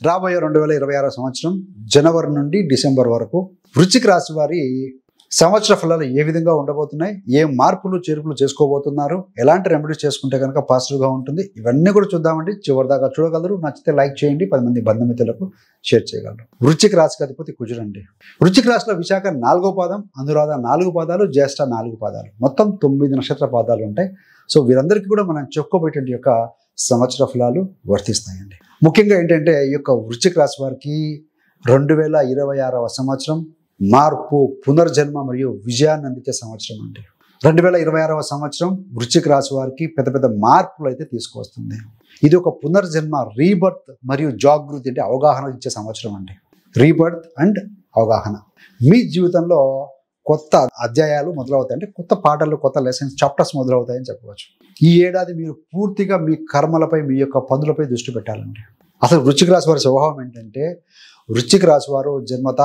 రాబోయే 2026 సంవత్సరం జనవరి నుండి డిసెంబర్ వరకు వృశ్చిక రాశి వారి సంవత్సర ఫలాలు ఏ విధంగా ఉండబోతున్నాయి, ఏ మార్పులు చేర్పులు చేసుకోబోతున్నారు, ఎలాంటి రెమెడీస్ చేసుకుంటే కనుక పాజిటివ్గా ఉంటుంది, ఇవన్నీ కూడా చూద్దామండి. చివరిదాకా చూడగలరు. నచ్చితే లైక్ చేయండి, 10 మంది బంధుమిత్రులకు షేర్ చేయగలరు. వృశ్చిక రాశికి అధిపతి కుజుడండి. వృశ్చిక రాశిలో విశాఖ 4వ పాదం, అనురాధ 4 పాదాలు, జ్యేష్ఠ 4 పాదాలు, మొత్తం 9 నక్షత్ర పాదాలు ఉంటాయి. సో వీరందరికీ కూడా మనం చెప్పుకోబోయే యొక్క సంవత్సర ఫలాలు వర్తిస్తాయండి. ముఖ్యంగా ఏంటంటే ఈ యొక్క వృశ్చిక రాశి వారికి 2026వ సంవత్సరం మార్పు, పునర్జన్మ మరియు విజయాన్ని అందించే సంవత్సరం అండి. 2026వ సంవత్సరం వృశ్చిక రాశి వారికి పెద్ద పెద్ద మార్పులు అయితే తీసుకొస్తుంది. ఇది ఒక పునర్జన్మ, రీబర్త్ మరియు జాగృతి అంటే అవగాహన ఇచ్చే సంవత్సరం అండి. రీబర్త్ అండ్ అవగాహన. మీ జీవితంలో కొత్త అధ్యాయాలు మొదలవుతాయి, అంటే కొత్త పాఠాలు, కొత్త లెసన్స్, చాప్టర్స్ మొదలవుతాయని చెప్పవచ్చు. ఈ ఏడాది మీరు పూర్తిగా మీ కర్మలపై, మీ యొక్క పనులపై దృష్టి పెట్టాలండి. అసలు వృశ్చిక రాశి వారి స్వభావం ఏంటంటే, వృశ్చిక రాశి వారు జన్మత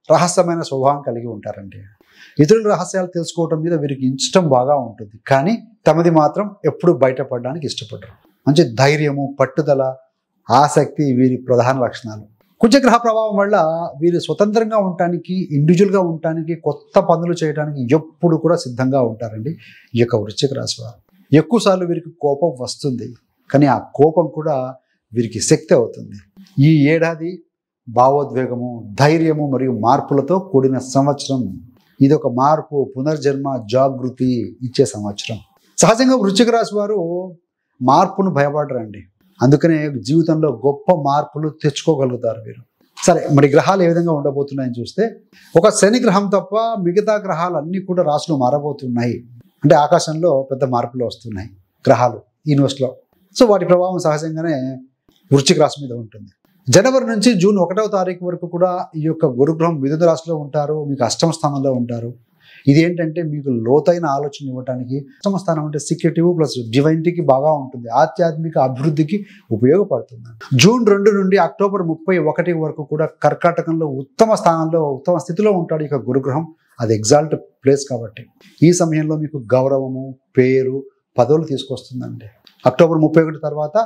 రహస్యమైన స్వభావం కలిగి ఉంటారండి. ఇతరుల రహస్యాలు తెలుసుకోవడం మీద వీరికి ఇష్టం బాగా ఉంటుంది, కానీ తమది మాత్రం ఎప్పుడు బయటపడడానికి ఇష్టపడరు. మంచి ధైర్యము, పట్టుదల, ఆసక్తి వీరి ప్రధాన లక్షణాలు. కుజగ్రహ ప్రభావం వల్ల వీరు స్వతంత్రంగా ఉండటానికి, ఇండివిజువల్గా ఉండటానికి, కొత్త పనులు చేయడానికి ఎప్పుడు కూడా సిద్ధంగా ఉంటారండి ఈ యొక్క వృశ్చిక రాశి వారు. ఎక్కువసార్లు వీరికి కోపం వస్తుంది, కానీ ఆ కోపం కూడా వీరికి శక్తి అవుతుంది. ఈ ఏడాది భావోద్వేగము, ధైర్యము మరియు మార్పులతో కూడిన సంవత్సరం. ఇది ఒక మార్పు, పునర్జన్మ, జాగృతి ఇచ్చే సంవత్సరం. సహజంగా వృశ్చిక రాశి వారు మార్పును భయపడరండి. అందుకనే జీవితంలో గొప్ప మార్పులు తెచ్చుకోగలుగుతారు వీరు. సరే, మరి గ్రహాలు ఏ విధంగా ఉండబోతున్నాయని చూస్తే, ఒక శని గ్రహం తప్ప మిగతా గ్రహాలు అన్నీ కూడా రాశులు మారబోతున్నాయి. అంటే ఆకాశంలో పెద్ద మార్పులు వస్తున్నాయి గ్రహాలు యూనివర్స్లో. సో వాటి ప్రభావం సహజంగానే వృశ్చిక రాశి మీద ఉంటుంది. జనవరి నుంచి జూన్ 1వ తారీఖు వరకు కూడా ఈ యొక్క గురుగ్రహం మిథున రాశిలో ఉంటారు, మీకు అష్టమ స్థానంలో ఉంటారు. ఇది ఏంటంటే మీకు లోతైన ఆలోచన ఇవ్వడానికి, అష్టమ స్థానం అంటే సీక్రెటివ్ ప్లస్ డివైనిటీకి బాగా ఉంటుంది, ఆధ్యాత్మిక అభివృద్ధికి ఉపయోగపడుతుంది. జూన్ 2 నుండి అక్టోబర్ 31 వరకు కూడా కర్కాటకంలో ఉత్తమ స్థానంలో, ఉత్తమ స్థితిలో ఉంటాడు ఈ యొక్క గురుగ్రహం. అది ఎగ్జాల్ట్ ప్లేస్ కాబట్టి ఈ సమయంలో మీకు గౌరవము, పేరు, పదవులు తీసుకొస్తుందండి. అక్టోబర్ 31 తర్వాత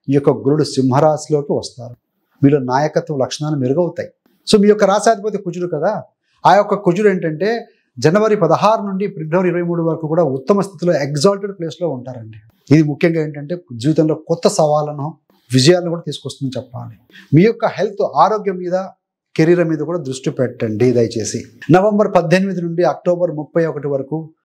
ఈ యొక్క గురుడు సింహరాశిలోకి వస్తారు. మీలో నాయకత్వ లక్షణాలు మెరుగవుతాయి. సో మీ యొక్క రాశాధిపతి కుజుడు కదా, ఆ యొక్క కుజుడు ఏంటంటే జనవరి 16 నుండి ఫిబ్రవరి 23 వరకు కూడా ఉత్తమ స్థితిలో ఎగ్జాల్టెడ్ ప్లేస్లో ఉంటారండి. ఇది ముఖ్యంగా ఏంటంటే జీవితంలో కొత్త సవాళ్ళను, విజయాలను కూడా తీసుకొస్తుందని చెప్పాలి. మీ యొక్క హెల్త్, ఆరోగ్యం మీద, కెరీర్ మీద కూడా దృష్టి పెట్టండి దయచేసి. నవంబర్ 18 నుండి అక్టోబర్ 31 వరకు